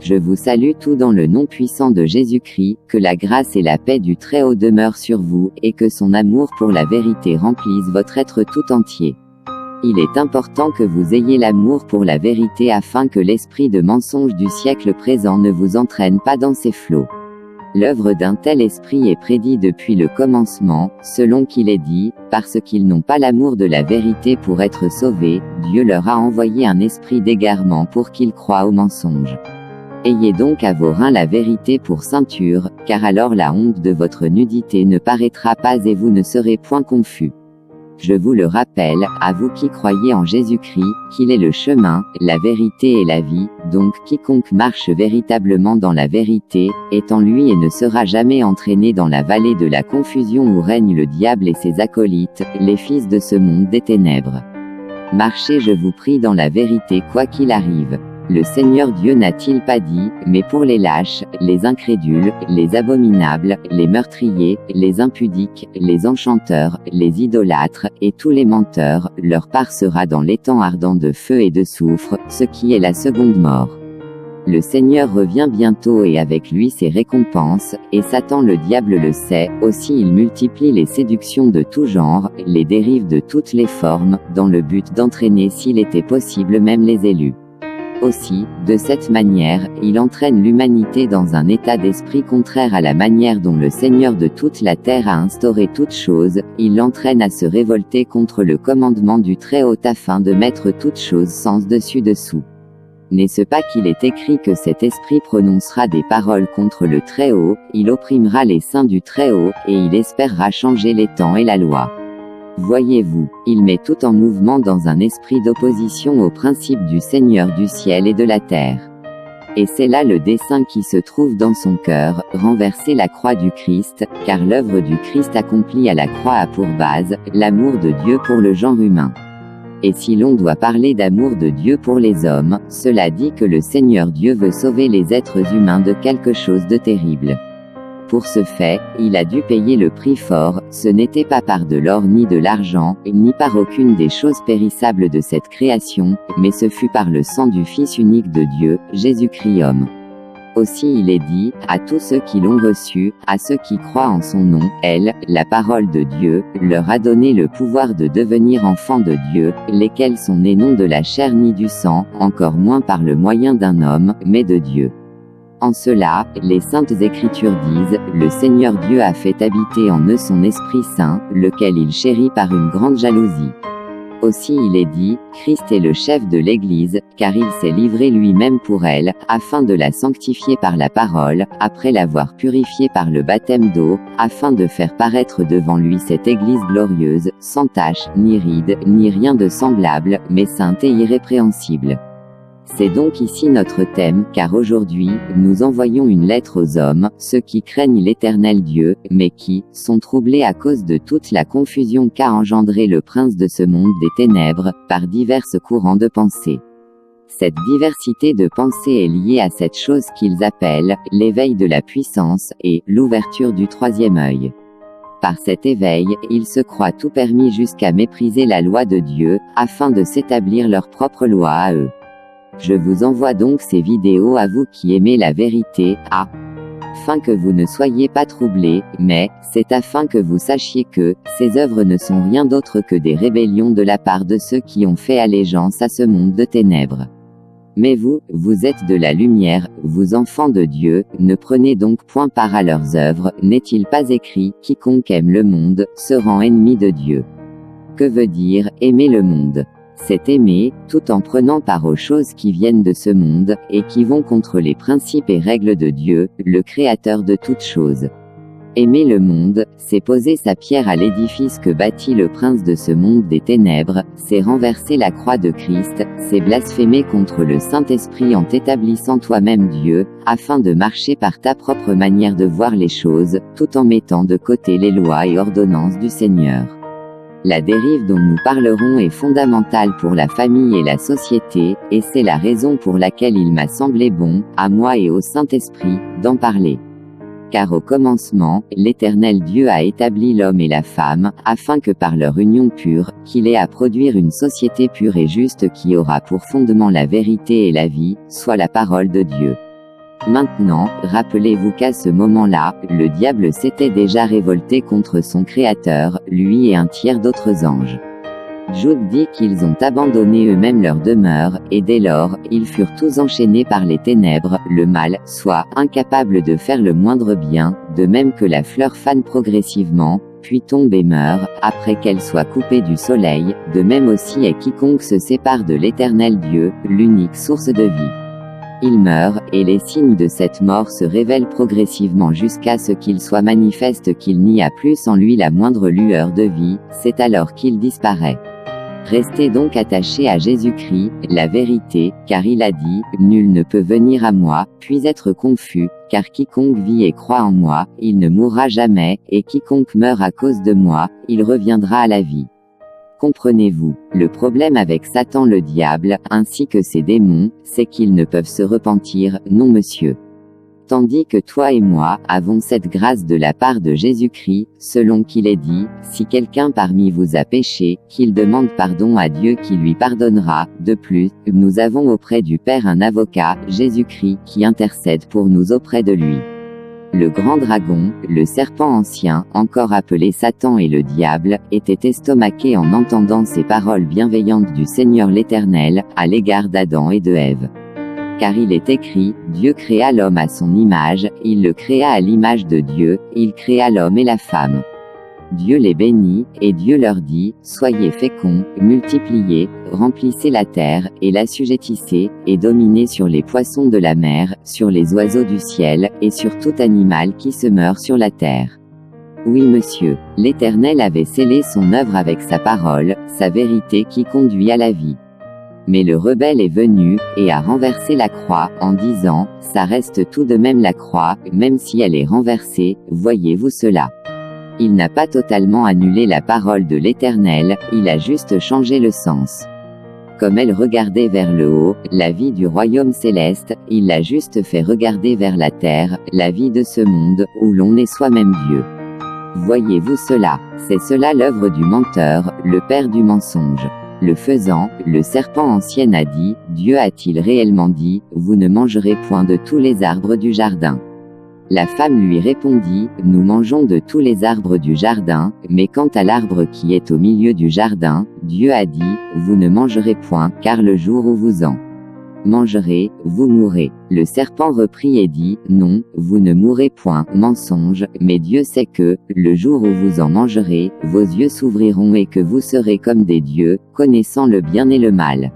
Je vous salue tout dans le nom puissant de Jésus-Christ, que la grâce et la paix du Très-Haut demeurent sur vous, et que son amour pour la vérité remplisse votre être tout entier. Il est important que vous ayez l'amour pour la vérité afin que l'esprit de mensonge du siècle présent ne vous entraîne pas dans ses flots. L'œuvre d'un tel esprit est prédit depuis le commencement, selon qu'il est dit, parce qu'ils n'ont pas l'amour de la vérité pour être sauvés, Dieu leur a envoyé un esprit d'égarement pour qu'ils croient au mensonge. Ayez donc à vos reins la vérité pour ceinture, car alors la honte de votre nudité ne paraîtra pas et vous ne serez point confus. Je vous le rappelle, à vous qui croyez en Jésus-Christ, qu'il est le chemin, la vérité et la vie, donc quiconque marche véritablement dans la vérité, est en lui et ne sera jamais entraîné dans la vallée de la confusion où règne le diable et ses acolytes, les fils de ce monde des ténèbres. Marchez, je vous prie, dans la vérité quoi qu'il arrive. Le Seigneur Dieu n'a-t-il pas dit, mais pour les lâches, les incrédules, les abominables, les meurtriers, les impudiques, les enchanteurs, les idolâtres, et tous les menteurs, leur part sera dans l'étang ardent de feu et de soufre, ce qui est la seconde mort. Le Seigneur revient bientôt et avec lui ses récompenses, et Satan le diable le sait, aussi il multiplie les séductions de tout genre, les dérives de toutes les formes, dans le but d'entraîner s'il était possible même les élus. Aussi, de cette manière, il entraîne l'humanité dans un état d'esprit contraire à la manière dont le Seigneur de toute la terre a instauré toutes choses, il l'entraîne à se révolter contre le commandement du Très-Haut afin de mettre toutes choses sens dessus-dessous. N'est-ce pas qu'il est écrit que cet esprit prononcera des paroles contre le Très-Haut, il opprimera les saints du Très-Haut, et il espérera changer les temps et la loi. Voyez-vous, il met tout en mouvement dans un esprit d'opposition au principe du Seigneur du ciel et de la terre. Et c'est là le dessein qui se trouve dans son cœur, renverser la croix du Christ, car l'œuvre du Christ accomplie à la croix a pour base, l'amour de Dieu pour le genre humain. Et si l'on doit parler d'amour de Dieu pour les hommes, cela dit que le Seigneur Dieu veut sauver les êtres humains de quelque chose de terrible. Pour ce fait, il a dû payer le prix fort, ce n'était pas par de l'or ni de l'argent, ni par aucune des choses périssables de cette création, mais ce fut par le sang du Fils unique de Dieu, Jésus-Christ homme. Aussi il est dit, à tous ceux qui l'ont reçu, à ceux qui croient en son nom, elle, la parole de Dieu, leur a donné le pouvoir de devenir enfants de Dieu, lesquels sont nés non de la chair ni du sang, encore moins par le moyen d'un homme, mais de Dieu. En cela, les saintes écritures disent, le Seigneur Dieu a fait habiter en eux son Esprit Saint, lequel il chérit par une grande jalousie. Aussi il est dit, Christ est le chef de l'Église, car il s'est livré lui-même pour elle, afin de la sanctifier par la parole, après l'avoir purifiée par le baptême d'eau, afin de faire paraître devant lui cette Église glorieuse, sans tache, ni ride, ni rien de semblable, mais sainte et irrépréhensible. C'est donc ici notre thème, car aujourd'hui, nous envoyons une lettre aux hommes, ceux qui craignent l'Éternel Dieu, mais qui sont troublés à cause de toute la confusion qu'a engendré le prince de ce monde des ténèbres, par divers courants de pensée. Cette diversité de pensée est liée à cette chose qu'ils appellent l'éveil de la puissance et l'ouverture du troisième œil. Par cet éveil, ils se croient tout permis jusqu'à mépriser la loi de Dieu, afin de s'établir leur propre loi à eux. Je vous envoie donc ces vidéos à vous qui aimez la vérité, afin que vous ne soyez pas troublés, mais, c'est afin que vous sachiez que, ces œuvres ne sont rien d'autre que des rébellions de la part de ceux qui ont fait allégeance à ce monde de ténèbres. Mais vous, vous êtes de la lumière, vous enfants de Dieu, ne prenez donc point part à leurs œuvres, n'est-il pas écrit, quiconque aime le monde, se rend ennemi de Dieu. Que veut dire, aimer le monde ? C'est aimer, tout en prenant part aux choses qui viennent de ce monde, et qui vont contre les principes et règles de Dieu, le Créateur de toutes choses. Aimer le monde, c'est poser sa pierre à l'édifice que bâtit le prince de ce monde des ténèbres, c'est renverser la croix de Christ, c'est blasphémer contre le Saint-Esprit en t'établissant toi-même Dieu, afin de marcher par ta propre manière de voir les choses, tout en mettant de côté les lois et ordonnances du Seigneur. La dérive dont nous parlerons est fondamentale pour la famille et la société, et c'est la raison pour laquelle il m'a semblé bon, à moi et au Saint-Esprit, d'en parler. Car au commencement, l'Éternel Dieu a établi l'homme et la femme, afin que par leur union pure, qu'il ait à produire une société pure et juste qui aura pour fondement la vérité et la vie, soit la parole de Dieu. Maintenant, rappelez-vous qu'à ce moment-là, le diable s'était déjà révolté contre son Créateur, lui et un tiers d'autres anges. Jude dit qu'ils ont abandonné eux-mêmes leur demeure, et dès lors, ils furent tous enchaînés par les ténèbres, le mal, soit incapables de faire le moindre bien, de même que la fleur fane progressivement, puis tombe et meurt, après qu'elle soit coupée du soleil, de même aussi est quiconque se sépare de l'Éternel Dieu, l'unique source de vie. Il meurt, et les signes de cette mort se révèlent progressivement jusqu'à ce qu'il soit manifeste qu'il n'y a plus en lui la moindre lueur de vie, c'est alors qu'il disparaît. Restez donc attachés à Jésus-Christ, la vérité, car il a dit, « Nul ne peut venir à moi, puis être confus, car quiconque vit et croit en moi, il ne mourra jamais, et quiconque meurt à cause de moi, il reviendra à la vie. » Comprenez-vous, le problème avec Satan le diable, ainsi que ses démons, c'est qu'ils ne peuvent se repentir, non monsieur. Tandis que toi et moi, avons cette grâce de la part de Jésus-Christ, selon qu'il est dit, si quelqu'un parmi vous a péché, qu'il demande pardon à Dieu qui lui pardonnera. De plus, nous avons auprès du Père un avocat, Jésus-Christ, qui intercède pour nous auprès de lui. Le grand dragon, le serpent ancien, encore appelé Satan et le diable, était estomaqué en entendant ces paroles bienveillantes du Seigneur l'Éternel, à l'égard d'Adam et de Ève. Car il est écrit, Dieu créa l'homme à son image, il le créa à l'image de Dieu, il créa l'homme et la femme. Dieu les bénit, et Dieu leur dit, soyez féconds, multipliez, remplissez la terre, et l'assujettissez, et dominez sur les poissons de la mer, sur les oiseaux du ciel, et sur tout animal qui se meurt sur la terre. Oui monsieur, l'Éternel avait scellé son œuvre avec sa parole, sa vérité qui conduit à la vie. Mais le rebelle est venu, et a renversé la croix, en disant, ça reste tout de même la croix, même si elle est renversée, voyez-vous cela. Il n'a pas totalement annulé la parole de l'Éternel, il a juste changé le sens. Comme elle regardait vers le haut, la vie du royaume céleste, il l'a juste fait regarder vers la terre, la vie de ce monde, où l'on est soi-même Dieu. Voyez-vous cela, c'est cela l'œuvre du menteur, le père du mensonge. Le faisant, le serpent ancien a dit, Dieu a-t-il réellement dit, vous ne mangerez point de tous les arbres du jardin. La femme lui répondit, nous mangeons de tous les arbres du jardin, mais quant à l'arbre qui est au milieu du jardin, Dieu a dit, vous ne mangerez point, car le jour où vous en mangerez, vous mourrez. Le serpent reprit et dit, non, vous ne mourrez point, mensonge, mais Dieu sait que, le jour où vous en mangerez, vos yeux s'ouvriront et que vous serez comme des dieux, connaissant le bien et le mal.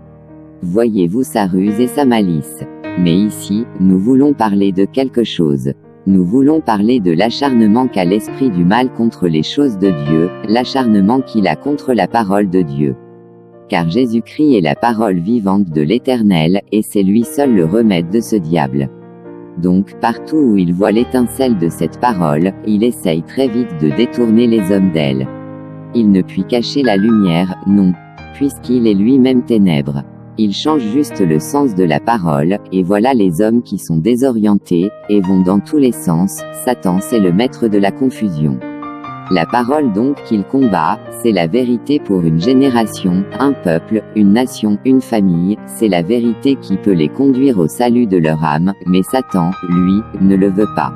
Voyez-vous sa ruse et sa malice. Mais ici, nous voulons parler de quelque chose. Nous voulons parler de l'acharnement qu'a l'esprit du mal contre les choses de Dieu, l'acharnement qu'il a contre la parole de Dieu. Car Jésus-Christ est la parole vivante de l'Éternel, et c'est lui seul le remède de ce diable. Donc, partout où il voit l'étincelle de cette parole, il essaye très vite de détourner les hommes d'elle. Il ne puis cacher la lumière, non, puisqu'il est lui-même ténèbres. Il change juste le sens de la parole, et voilà les hommes qui sont désorientés, et vont dans tous les sens. Satan c'est le maître de la confusion. La parole donc qu'il combat, c'est la vérité pour une génération, un peuple, une nation, une famille, c'est la vérité qui peut les conduire au salut de leur âme, mais Satan, lui, ne le veut pas.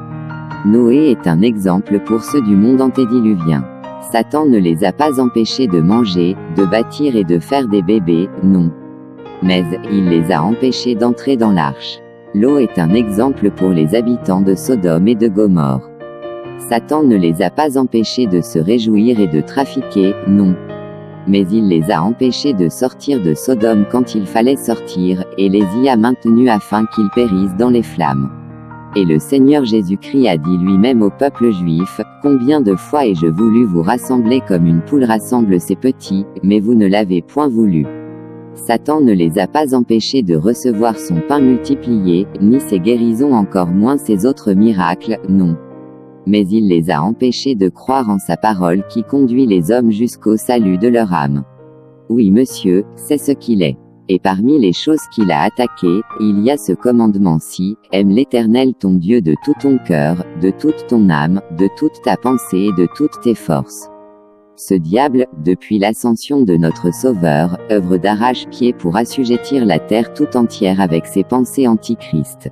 Noé est un exemple pour ceux du monde antédiluvien. Satan ne les a pas empêchés de manger, de bâtir et de faire des bébés, non. Mais, il les a empêchés d'entrer dans l'arche. L'eau est un exemple pour les habitants de Sodome et de Gomorrhe. Satan ne les a pas empêchés de se réjouir et de trafiquer, non. Mais il les a empêchés de sortir de Sodome quand il fallait sortir, et les y a maintenus afin qu'ils périssent dans les flammes. Et le Seigneur Jésus-Christ a dit lui-même au peuple juif, « Combien de fois ai-je voulu vous rassembler comme une poule rassemble ses petits, mais vous ne l'avez point voulu. » Satan ne les a pas empêchés de recevoir son pain multiplié, ni ses guérisons encore moins ses autres miracles, non. Mais il les a empêchés de croire en sa parole qui conduit les hommes jusqu'au salut de leur âme. Oui monsieur, c'est ce qu'il est. Et parmi les choses qu'il a attaquées, il y a ce commandement-ci, aime l'Éternel ton Dieu de tout ton cœur, de toute ton âme, de toute ta pensée et de toutes tes forces. Ce diable, depuis l'ascension de notre Sauveur, œuvre d'arrache-pied pour assujettir la terre tout entière avec ses pensées antichrist.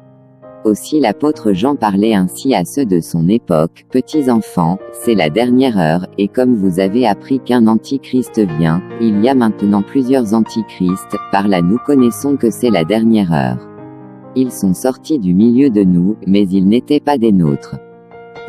Aussi l'apôtre Jean parlait ainsi à ceux de son époque, « Petits enfants, c'est la dernière heure, et comme vous avez appris qu'un antichrist vient, il y a maintenant plusieurs antichrists, par là nous connaissons que c'est la dernière heure. Ils sont sortis du milieu de nous, mais ils n'étaient pas des nôtres.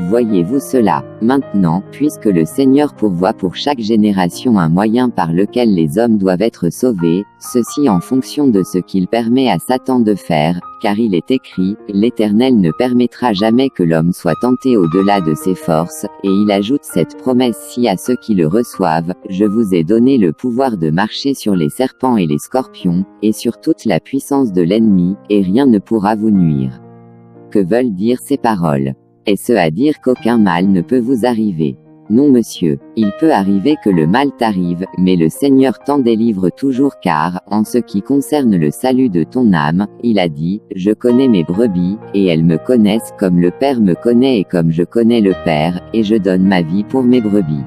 Voyez-vous cela, maintenant, puisque le Seigneur pourvoit pour chaque génération un moyen par lequel les hommes doivent être sauvés, ceci en fonction de ce qu'il permet à Satan de faire, car il est écrit, l'Éternel ne permettra jamais que l'homme soit tenté au-delà de ses forces, et il ajoute cette promesse-ci à ceux qui le reçoivent, je vous ai donné le pouvoir de marcher sur les serpents et les scorpions, et sur toute la puissance de l'ennemi, et rien ne pourra vous nuire. Que veulent dire ces paroles? Est-ce à dire qu'aucun mal ne peut vous arriver? Non monsieur, il peut arriver que le mal t'arrive, mais le Seigneur t'en délivre toujours car, en ce qui concerne le salut de ton âme, il a dit, je connais mes brebis, et elles me connaissent comme le Père me connaît et comme je connais le Père, et je donne ma vie pour mes brebis.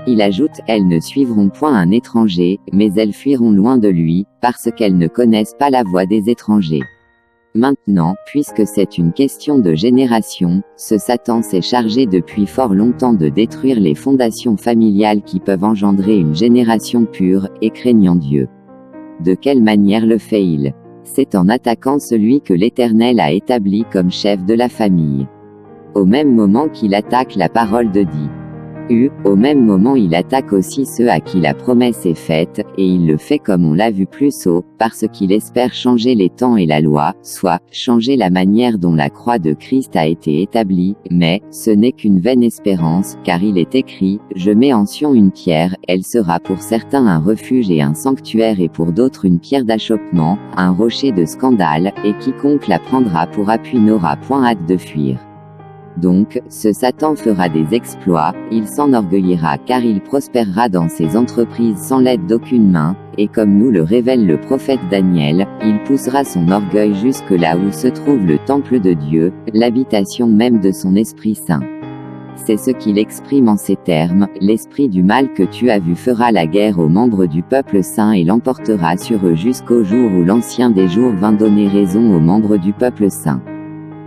Il ajoute, elles ne suivront point un étranger, mais elles fuiront loin de lui, parce qu'elles ne connaissent pas la voie des étrangers. Maintenant, puisque c'est une question de génération, ce Satan s'est chargé depuis fort longtemps de détruire les fondations familiales qui peuvent engendrer une génération pure, et craignant Dieu. De quelle manière le fait-il? C'est en attaquant celui que l'Éternel a établi comme chef de la famille. Au même moment qu'il attaque la parole de Dieu. Au même moment il attaque aussi ceux à qui la promesse est faite, et il le fait comme on l'a vu plus haut, parce qu'il espère changer les temps et la loi, soit, changer la manière dont la croix de Christ a été établie, mais, ce n'est qu'une vaine espérance, car il est écrit, je mets en Sion une pierre, elle sera pour certains un refuge et un sanctuaire et pour d'autres une pierre d'achoppement, un rocher de scandale, et quiconque la prendra pour appui n'aura point hâte de fuir. Donc, ce Satan fera des exploits, il s'enorgueillira car il prospérera dans ses entreprises sans l'aide d'aucune main, et comme nous le révèle le prophète Daniel, il poussera son orgueil jusque là où se trouve le temple de Dieu, l'habitation même de son Esprit Saint. C'est ce qu'il exprime en ces termes, l'esprit du mal que tu as vu fera la guerre aux membres du peuple saint et l'emportera sur eux jusqu'au jour où l'Ancien des jours vint donner raison aux membres du peuple saint.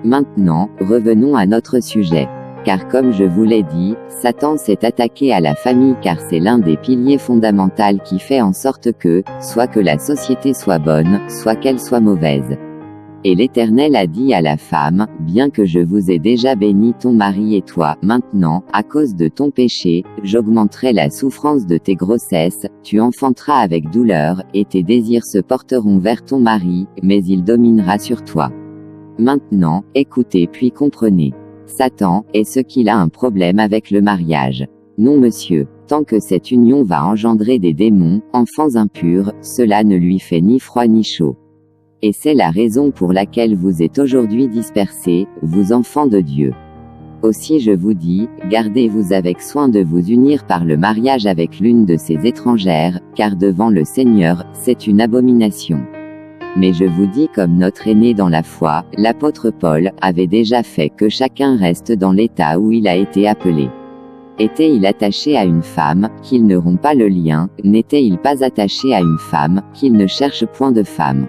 Maintenant, revenons à notre sujet. Car comme je vous l'ai dit, Satan s'est attaqué à la famille car c'est l'un des piliers fondamentaux qui fait en sorte que, soit que la société soit bonne, soit qu'elle soit mauvaise. Et l'Éternel a dit à la femme, bien que je vous ai déjà béni ton mari et toi, maintenant, à cause de ton péché, j'augmenterai la souffrance de tes grossesses, tu enfanteras avec douleur, et tes désirs se porteront vers ton mari, mais il dominera sur toi. Maintenant, écoutez puis comprenez. Satan, est-ce qu'il a un problème avec le mariage? Non monsieur, tant que cette union va engendrer des démons, enfants impurs, cela ne lui fait ni froid ni chaud. Et c'est la raison pour laquelle vous êtes aujourd'hui dispersés, vous enfants de Dieu. Aussi je vous dis, gardez-vous avec soin de vous unir par le mariage avec l'une de ces étrangères, car devant le Seigneur, c'est une abomination. Mais je vous dis comme notre aîné dans la foi, l'apôtre Paul, avait déjà fait que chacun reste dans l'état où il a été appelé. Était-il attaché à une femme, qu'il ne rompt pas le lien, n'était-il pas attaché à une femme, qu'il ne cherche point de femme.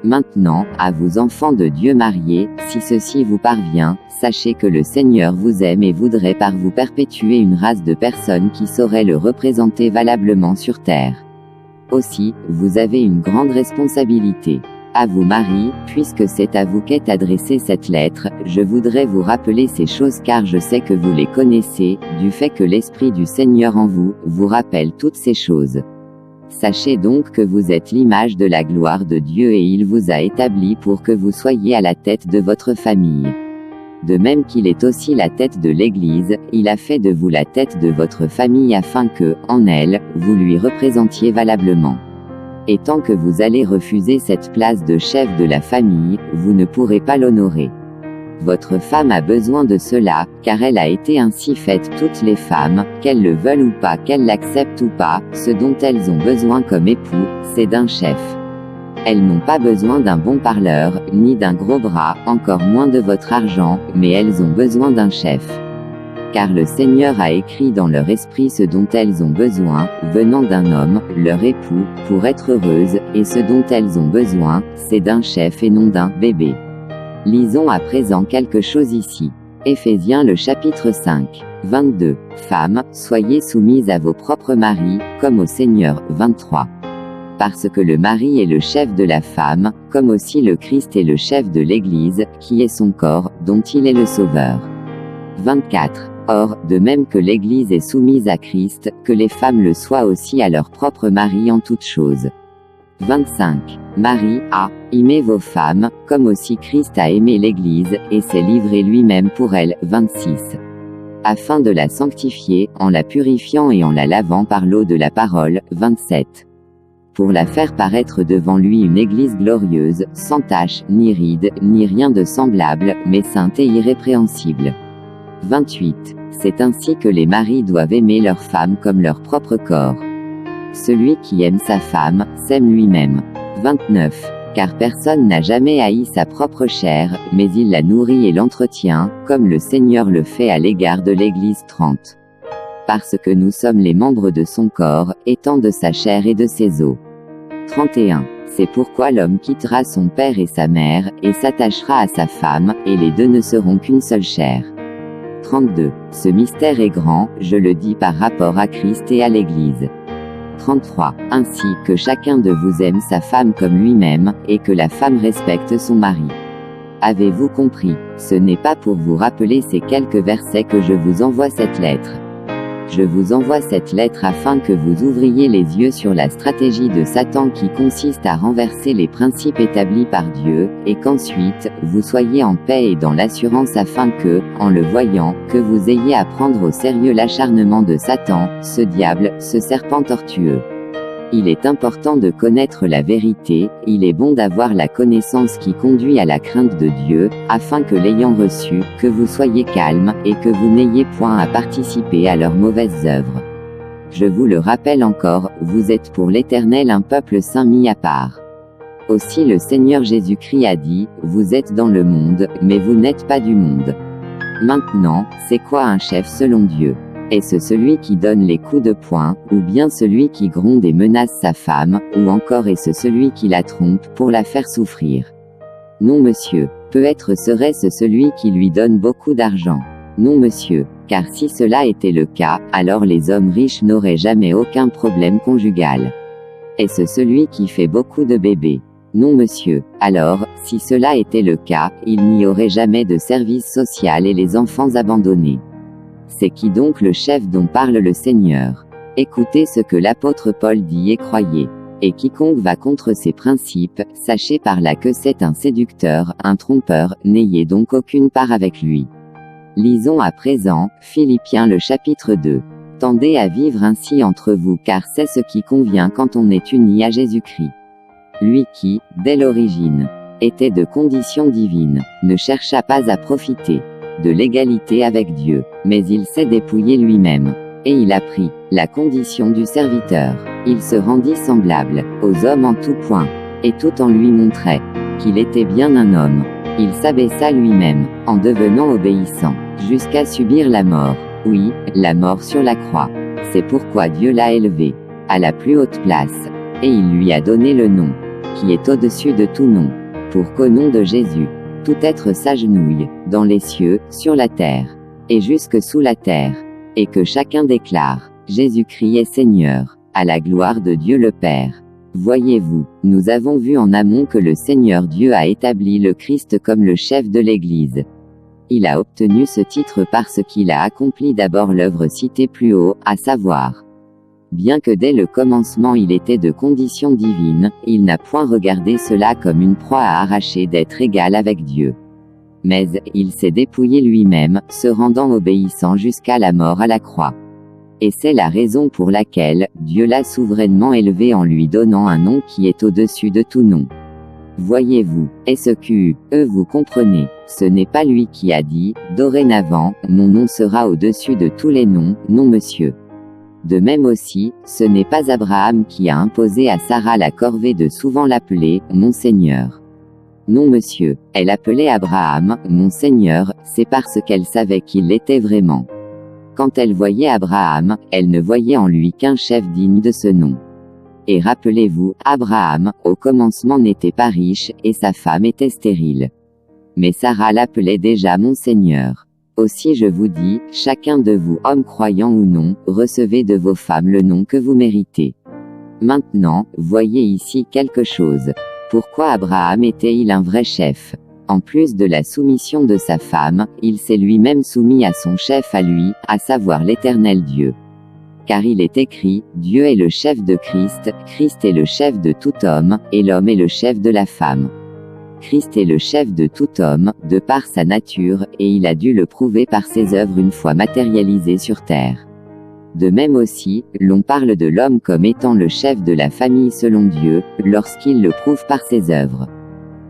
Maintenant, à vous enfants de Dieu mariés, si ceci vous parvient, sachez que le Seigneur vous aime et voudrait par vous perpétuer une race de personnes qui sauraient le représenter valablement sur terre. Aussi, vous avez une grande responsabilité. À vous maris, puisque c'est à vous qu'est adressée cette lettre, je voudrais vous rappeler ces choses car je sais que vous les connaissez, du fait que l'Esprit du Seigneur en vous, vous rappelle toutes ces choses. Sachez donc que vous êtes l'image de la gloire de Dieu et il vous a établi pour que vous soyez à la tête de votre famille. De même qu'il est aussi la tête de l'Église, il a fait de vous la tête de votre famille afin que, en elle, vous lui représentiez valablement. Et tant que vous allez refuser cette place de chef de la famille, vous ne pourrez pas l'honorer. Votre femme a besoin de cela, car elle a été ainsi faite toutes les femmes, qu'elles le veulent ou pas, qu'elles l'acceptent ou pas, ce dont elles ont besoin comme époux, c'est d'un chef. Elles n'ont pas besoin d'un bon parleur, ni d'un gros bras, encore moins de votre argent, mais elles ont besoin d'un chef. Car le Seigneur a écrit dans leur esprit ce dont elles ont besoin, venant d'un homme, leur époux, pour être heureuses, et ce dont elles ont besoin, c'est d'un chef et non d'un bébé. Lisons à présent quelque chose ici. Éphésiens le chapitre 5. 22. Femmes, soyez soumises à vos propres maris, comme au Seigneur. 23. Parce que le mari est le chef de la femme, comme aussi le Christ est le chef de l'Église, qui est son corps, dont il est le Sauveur. 24. Or, de même que l'Église est soumise à Christ, que les femmes le soient aussi à leur propre mari en toutes choses. 25. Marie, aimez vos femmes, comme aussi Christ a aimé l'Église, et s'est livré lui-même pour elle. 26. Afin de la sanctifier, en la purifiant et en la lavant par l'eau de la parole. 27. Pour la faire paraître devant lui une Église glorieuse, sans tache, ni ride, ni rien de semblable, mais sainte et irrépréhensible. 28. C'est ainsi que les maris doivent aimer leurs femmes comme leur propre corps. Celui qui aime sa femme, s'aime lui-même. 29. Car personne n'a jamais haï sa propre chair, mais il la nourrit et l'entretient, comme le Seigneur le fait à l'égard de l'Église. 30. Parce que nous sommes les membres de son corps, étant de sa chair et de ses os. 31. C'est pourquoi l'homme quittera son père et sa mère, et s'attachera à sa femme, et les deux ne seront qu'une seule chair. 32. Ce mystère est grand, je le dis par rapport à Christ et à l'Église. 33. Ainsi que chacun de vous aime sa femme comme lui-même, et que la femme respecte son mari. Avez-vous compris? Ce n'est pas pour vous rappeler ces quelques versets que je vous envoie cette lettre. Je vous envoie cette lettre afin que vous ouvriez les yeux sur la stratégie de Satan qui consiste à renverser les principes établis par Dieu, et qu'ensuite, vous soyez en paix et dans l'assurance afin que, en le voyant, que vous ayez à prendre au sérieux l'acharnement de Satan, ce diable, ce serpent tortueux. Il est important de connaître la vérité, il est bon d'avoir la connaissance qui conduit à la crainte de Dieu, afin que l'ayant reçu, que vous soyez calme, et que vous n'ayez point à participer à leurs mauvaises œuvres. Je vous le rappelle encore, vous êtes pour l'Éternel un peuple saint mis à part. Aussi le Seigneur Jésus-Christ a dit, vous êtes dans le monde, mais vous n'êtes pas du monde. Maintenant, c'est quoi un chef selon Dieu? Est-ce celui qui donne les coups de poing, ou bien celui qui gronde et menace sa femme, ou encore est-ce celui qui la trompe pour la faire souffrir? Non monsieur, peut-être serait-ce celui qui lui donne beaucoup d'argent. Non monsieur, car si cela était le cas, alors les hommes riches n'auraient jamais aucun problème conjugal. Est-ce celui qui fait beaucoup de bébés? Non monsieur, alors, si cela était le cas, il n'y aurait jamais de service social et les enfants abandonnés. C'est qui donc le chef dont parle le Seigneur? Écoutez ce que l'apôtre Paul dit et croyez. Et quiconque va contre ces principes, sachez par là que c'est un séducteur, un trompeur, n'ayez donc aucune part avec lui. Lisons à présent, Philippiens le chapitre 2. Tendez à vivre ainsi entre vous car c'est ce qui convient quand on est uni à Jésus-Christ. Lui qui, dès l'origine, était de condition divine, ne chercha pas à profiter de l'égalité avec Dieu, mais il s'est dépouillé lui-même, et il a pris la condition du serviteur. Il se rendit semblable aux hommes en tout point, et tout en lui montrait qu'il était bien un homme. Il s'abaissa lui-même, en devenant obéissant, jusqu'à subir la mort, oui, la mort sur la croix. C'est pourquoi Dieu l'a élevé à la plus haute place, et il lui a donné le nom qui est au-dessus de tout nom, pour qu'au nom de Jésus, tout être s'agenouille, dans les cieux, sur la terre, et jusque sous la terre, et que chacun déclare, Jésus-Christ est Seigneur, à la gloire de Dieu le Père. Voyez-vous, nous avons vu en amont que le Seigneur Dieu a établi le Christ comme le chef de l'Église. Il a obtenu ce titre parce qu'il a accompli d'abord l'œuvre citée plus haut, à savoir, bien que dès le commencement il était de condition divine, il n'a point regardé cela comme une proie à arracher d'être égal avec Dieu. Mais, il s'est dépouillé lui-même, se rendant obéissant jusqu'à la mort à la croix. Et c'est la raison pour laquelle, Dieu l'a souverainement élevé en lui donnant un nom qui est au-dessus de tout nom. Voyez-vous, est-ce que, vous comprenez, ce n'est pas lui qui a dit, dorénavant, mon nom sera au-dessus de tous les noms, non monsieur. De même aussi, ce n'est pas Abraham qui a imposé à Sarah la corvée de souvent l'appeler « Mon Seigneur ». Non monsieur, elle appelait Abraham « Mon Seigneur », c'est parce qu'elle savait qu'il l'était vraiment. Quand elle voyait Abraham, elle ne voyait en lui qu'un chef digne de ce nom. Et rappelez-vous, Abraham, au commencement n'était pas riche, et sa femme était stérile. Mais Sarah l'appelait déjà mon Seigneur. Aussi je vous dis, chacun de vous, hommes croyants ou non, recevez de vos femmes le nom que vous méritez. Maintenant, voyez ici quelque chose. Pourquoi Abraham était-il un vrai chef? En plus de la soumission de sa femme, il s'est lui-même soumis à son chef à lui, à savoir l'Éternel Dieu. Car il est écrit, Dieu est le chef de Christ, Christ est le chef de tout homme, et l'homme est le chef de la femme. Christ est le chef de tout homme, de par sa nature, et il a dû le prouver par ses œuvres une fois matérialisées sur terre. De même aussi, l'on parle de l'homme comme étant le chef de la famille selon Dieu, lorsqu'il le prouve par ses œuvres.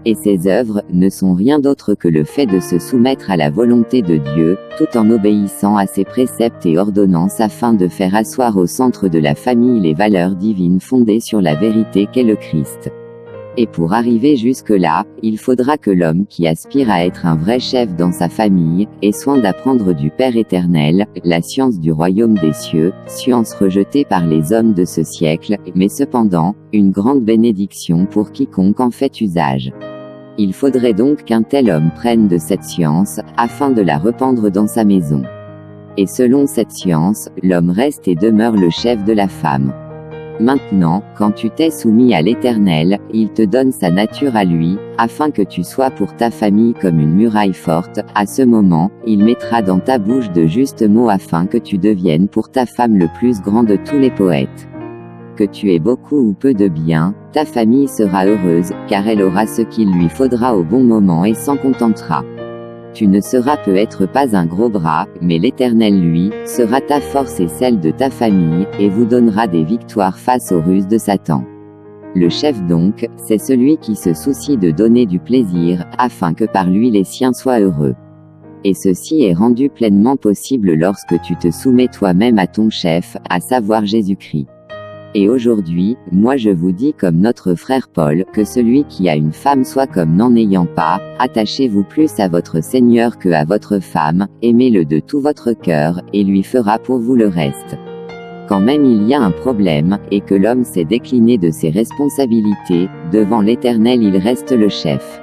Et ses œuvres ne sont rien d'autre que le fait de se soumettre à la volonté de Dieu, tout en obéissant à ses préceptes et ordonnances afin de faire asseoir au centre de la famille les valeurs divines fondées sur la vérité qu'est le Christ. Et pour arriver jusque-là, il faudra que l'homme qui aspire à être un vrai chef dans sa famille, ait soin d'apprendre du Père éternel, la science du royaume des cieux, science rejetée par les hommes de ce siècle, mais cependant, une grande bénédiction pour quiconque en fait usage. Il faudrait donc qu'un tel homme prenne de cette science, afin de la répandre dans sa maison. Et selon cette science, l'homme reste et demeure le chef de la femme. Maintenant, quand tu t'es soumis à l'Éternel, il te donne sa nature à lui, afin que tu sois pour ta famille comme une muraille forte. À ce moment, il mettra dans ta bouche de justes mots afin que tu deviennes pour ta femme le plus grand de tous les poètes. Que tu aies beaucoup ou peu de biens, ta famille sera heureuse, car elle aura ce qu'il lui faudra au bon moment et s'en contentera. Tu ne seras peut-être pas un gros bras, mais l'Éternel lui, sera ta force et celle de ta famille, et vous donnera des victoires face aux ruses de Satan. Le chef donc, c'est celui qui se soucie de donner du plaisir, afin que par lui les siens soient heureux. Et ceci est rendu pleinement possible lorsque tu te soumets toi-même à ton chef, à savoir Jésus-Christ. Et aujourd'hui, moi je vous dis comme notre frère Paul, que celui qui a une femme soit comme n'en ayant pas, attachez-vous plus à votre Seigneur que à votre femme, aimez-le de tout votre cœur, et lui fera pour vous le reste. Quand même il y a un problème, et que l'homme s'est décliné de ses responsabilités, devant l'Éternel il reste le chef.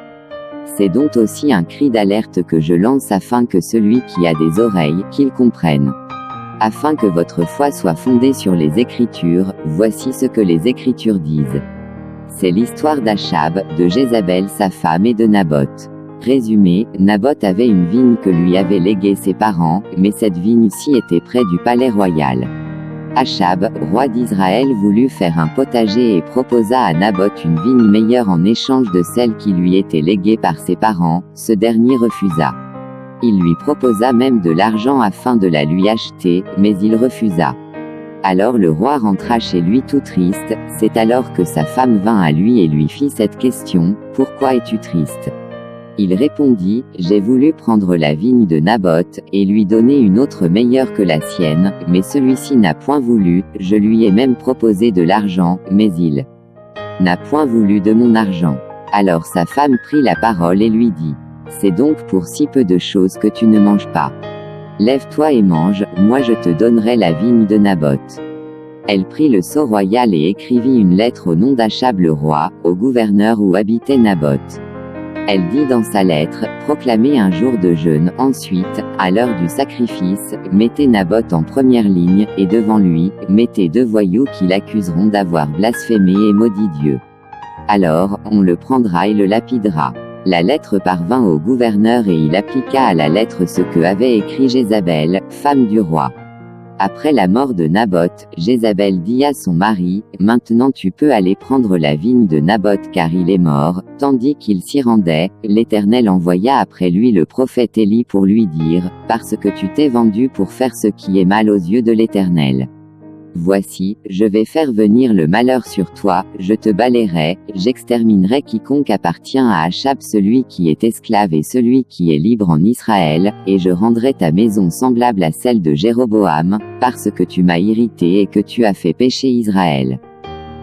C'est donc aussi un cri d'alerte que je lance afin que celui qui a des oreilles, qu'il comprenne. Afin que votre foi soit fondée sur les Écritures, voici ce que les Écritures disent. C'est l'histoire d'Achab, de Jézabel sa femme et de Naboth. Résumé, Naboth avait une vigne que lui avaient léguée ses parents, mais cette vigne-ci était près du palais royal. Achab, roi d'Israël voulut faire un potager et proposa à Naboth une vigne meilleure en échange de celle qui lui était léguée par ses parents, ce dernier refusa. Il lui proposa même de l'argent afin de la lui acheter, mais il refusa. Alors le roi rentra chez lui tout triste, c'est alors que sa femme vint à lui et lui fit cette question, « Pourquoi es-tu triste ?» Il répondit, « J'ai voulu prendre la vigne de Naboth, et lui donner une autre meilleure que la sienne, mais celui-ci n'a point voulu, je lui ai même proposé de l'argent, mais il n'a point voulu de mon argent. » Alors sa femme prit la parole et lui dit, c'est donc pour si peu de choses que tu ne manges pas. Lève-toi et mange, moi je te donnerai la vigne de Naboth. Elle prit le sceau royal et écrivit une lettre au nom d'Achab le roi, au gouverneur où habitait Naboth. Elle dit dans sa lettre, proclamez un jour de jeûne, ensuite, à l'heure du sacrifice, mettez Naboth en première ligne, et devant lui, mettez 2 voyous qui l'accuseront d'avoir blasphémé et maudit Dieu. Alors, on le prendra et le lapidera. La lettre parvint au gouverneur et il appliqua à la lettre ce que avait écrit Jézabel, femme du roi. Après la mort de Naboth, Jézabel dit à son mari, « Maintenant tu peux aller prendre la vigne de Naboth car il est mort. » Tandis qu'il s'y rendait, l'Éternel envoya après lui le prophète Élie pour lui dire, « Parce que tu t'es vendu pour faire ce qui est mal aux yeux de l'Éternel. Voici, je vais faire venir le malheur sur toi, je te balayerai, j'exterminerai quiconque appartient à Achab celui qui est esclave et celui qui est libre en Israël, et je rendrai ta maison semblable à celle de Jéroboam, parce que tu m'as irrité et que tu as fait pécher Israël. »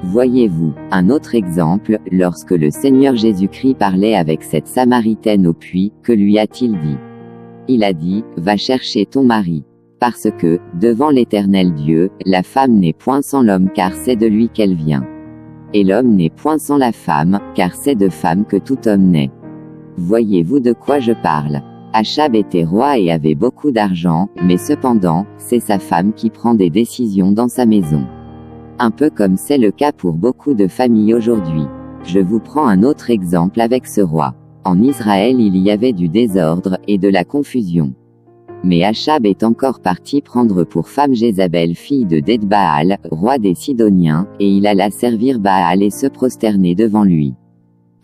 Voyez-vous, un autre exemple, lorsque le Seigneur Jésus-Christ parlait avec cette Samaritaine au puits, que lui a-t-il dit? Il a dit, « Va chercher ton mari. » Parce que, devant l'Éternel Dieu, la femme n'est point sans l'homme car c'est de lui qu'elle vient. Et l'homme n'est point sans la femme, car c'est de femme que tout homme naît. Voyez-vous de quoi je parle? Achab était roi et avait beaucoup d'argent, mais cependant, c'est sa femme qui prend des décisions dans sa maison. Un peu comme c'est le cas pour beaucoup de familles aujourd'hui. Je vous prends un autre exemple avec ce roi. En Israël il y avait du désordre, et de la confusion. Mais Achab est encore parti prendre pour femme Jézabel fille de Ded-Baal, roi des Sidoniens, et il alla servir Baal et se prosterner devant lui.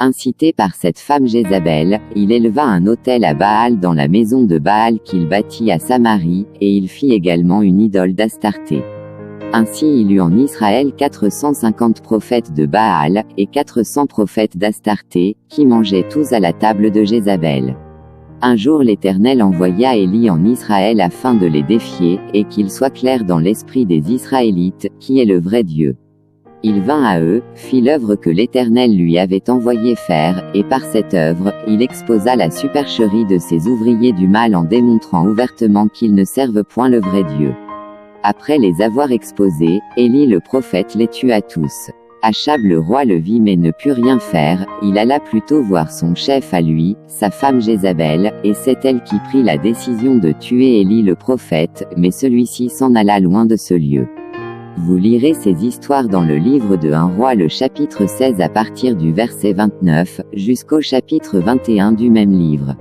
Incité par cette femme Jézabel, il éleva un autel à Baal dans la maison de Baal qu'il bâtit à Samarie, et il fit également une idole d'Astarté. Ainsi il eut en Israël 450 prophètes de Baal, et 400 prophètes d'Astarté, qui mangeaient tous à la table de Jézabel. Un jour l'Éternel envoya Élie en Israël afin de les défier, et qu'il soit clair dans l'esprit des Israélites, qui est le vrai Dieu. Il vint à eux, fit l'œuvre que l'Éternel lui avait envoyé faire, et par cette œuvre, il exposa la supercherie de ses ouvriers du mal en démontrant ouvertement qu'ils ne servent point le vrai Dieu. Après les avoir exposés, Élie le prophète les tua tous. Achab le roi le vit mais ne put rien faire, il alla plutôt voir son chef à lui, sa femme Jézabel, et c'est elle qui prit la décision de tuer Élie le prophète, mais celui-ci s'en alla loin de ce lieu. Vous lirez ces histoires dans le livre de 1 Roi le chapitre 16 à partir du verset 29, jusqu'au chapitre 21 du même livre.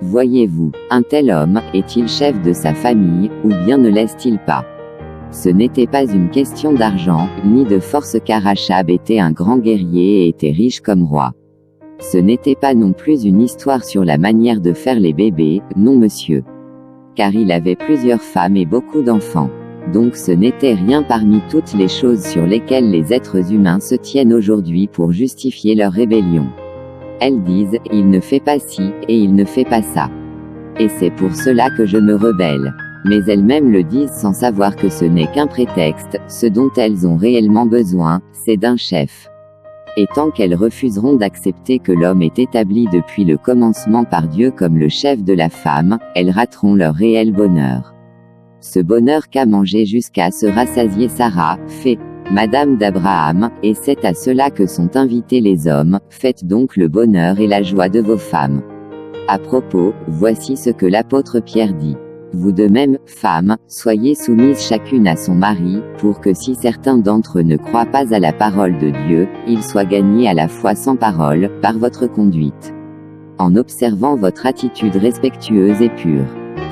Voyez-vous, un tel homme, est-il chef de sa famille, ou bien ne l'est-il pas? Ce n'était pas une question d'argent, ni de force car Achab était un grand guerrier et était riche comme roi. Ce n'était pas non plus une histoire sur la manière de faire les bébés, non monsieur. Car il avait plusieurs femmes et beaucoup d'enfants. Donc ce n'était rien parmi toutes les choses sur lesquelles les êtres humains se tiennent aujourd'hui pour justifier leur rébellion. Elles disent, il ne fait pas ci, et il ne fait pas ça. Et c'est pour cela que je me rebelle. Mais elles-mêmes le disent sans savoir que ce n'est qu'un prétexte, ce dont elles ont réellement besoin, c'est d'un chef. Et tant qu'elles refuseront d'accepter que l'homme est établi depuis le commencement par Dieu comme le chef de la femme, elles rateront leur réel bonheur. Ce bonheur qu'a mangé jusqu'à se rassasier Sarah, fait Madame d'Abraham, et c'est à cela que sont invités les hommes, faites donc le bonheur et la joie de vos femmes. À propos, voici ce que l'apôtre Pierre dit. Vous de même, femmes, soyez soumises chacune à son mari, pour que si certains d'entre eux ne croient pas à la parole de Dieu, ils soient gagnés à la foi sans parole, par votre conduite. En observant votre attitude respectueuse et pure.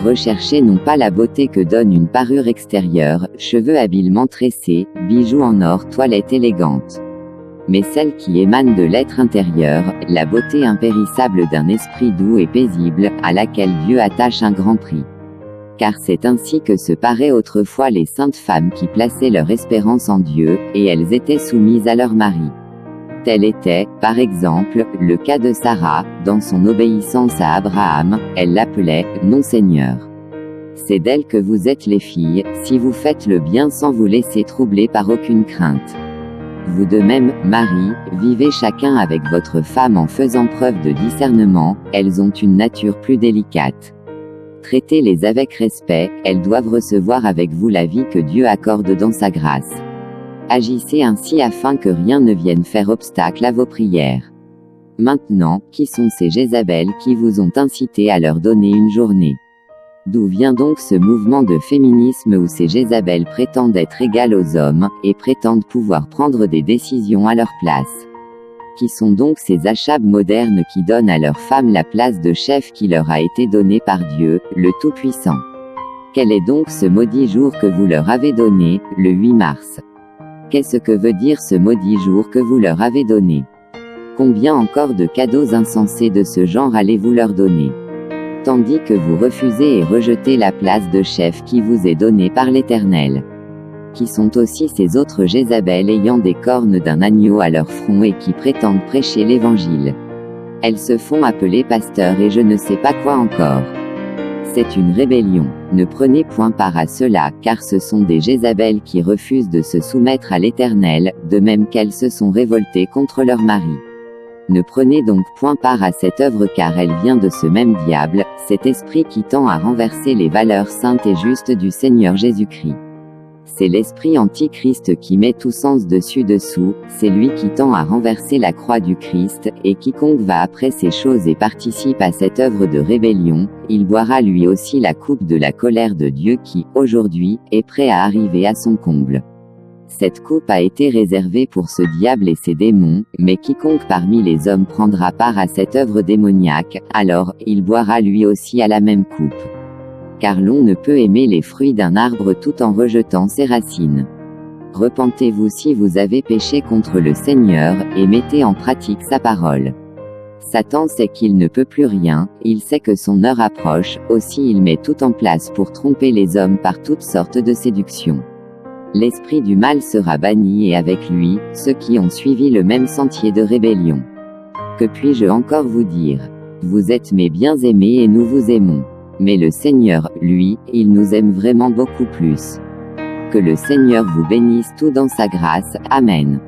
Recherchez non pas la beauté que donne une parure extérieure, cheveux habilement tressés, bijoux en or, toilette élégante. Mais celle qui émane de l'être intérieur, la beauté impérissable d'un esprit doux et paisible, à laquelle Dieu attache un grand prix. Car c'est ainsi que se paraient autrefois les saintes femmes qui plaçaient leur espérance en Dieu, et elles étaient soumises à leur mari. Tel était, par exemple, le cas de Sarah, dans son obéissance à Abraham, elle l'appelait « Non Seigneur ». C'est d'elle que vous êtes les filles, si vous faites le bien sans vous laisser troubler par aucune crainte. Vous de même, mari, vivez chacun avec votre femme en faisant preuve de discernement, elles ont une nature plus délicate. Traitez-les avec respect, elles doivent recevoir avec vous la vie que Dieu accorde dans sa grâce. Agissez ainsi afin que rien ne vienne faire obstacle à vos prières. Maintenant, qui sont ces Jézabel qui vous ont incité à leur donner une journée? D'où vient donc ce mouvement de féminisme où ces Jézabel prétendent être égales aux hommes, et prétendent pouvoir prendre des décisions à leur place? Qui sont donc ces Achab modernes qui donnent à leurs femmes la place de chef qui leur a été donnée par Dieu, le Tout-Puissant? Quel est donc ce maudit jour que vous leur avez donné, le 8 mars? Qu'est-ce que veut dire ce maudit jour que vous leur avez donné? Combien encore de cadeaux insensés de ce genre allez-vous leur donner? Tandis que vous refusez et rejetez la place de chef qui vous est donnée par l'Éternel. Qui sont aussi ces autres Jézabel ayant des cornes d'un agneau à leur front et qui prétendent prêcher l'Évangile. Elles se font appeler pasteurs et je ne sais pas quoi encore. C'est une rébellion. Ne prenez point part à cela, car ce sont des Jézabel qui refusent de se soumettre à l'Éternel, de même qu'elles se sont révoltées contre leur mari. Ne prenez donc point part à cette œuvre car elle vient de ce même diable, cet esprit qui tend à renverser les valeurs saintes et justes du Seigneur Jésus-Christ. C'est l'esprit antichrist qui met tout sens dessus-dessous, c'est lui qui tend à renverser la croix du Christ, et quiconque va après ces choses et participe à cette œuvre de rébellion, il boira lui aussi la coupe de la colère de Dieu qui, aujourd'hui, est prêt à arriver à son comble. Cette coupe a été réservée pour ce diable et ses démons, mais quiconque parmi les hommes prendra part à cette œuvre démoniaque, alors, il boira lui aussi à la même coupe. Car l'on ne peut aimer les fruits d'un arbre tout en rejetant ses racines. Repentez-vous si vous avez péché contre le Seigneur, et mettez en pratique sa parole. Satan sait qu'il ne peut plus rien, il sait que son heure approche, aussi il met tout en place pour tromper les hommes par toutes sortes de séductions. L'esprit du mal sera banni et avec lui, ceux qui ont suivi le même sentier de rébellion. Que puis-je encore vous dire? Vous êtes mes bien-aimés et nous vous aimons. Mais le Seigneur, lui, il nous aime vraiment beaucoup plus. Que le Seigneur vous bénisse tout dans sa grâce. Amen.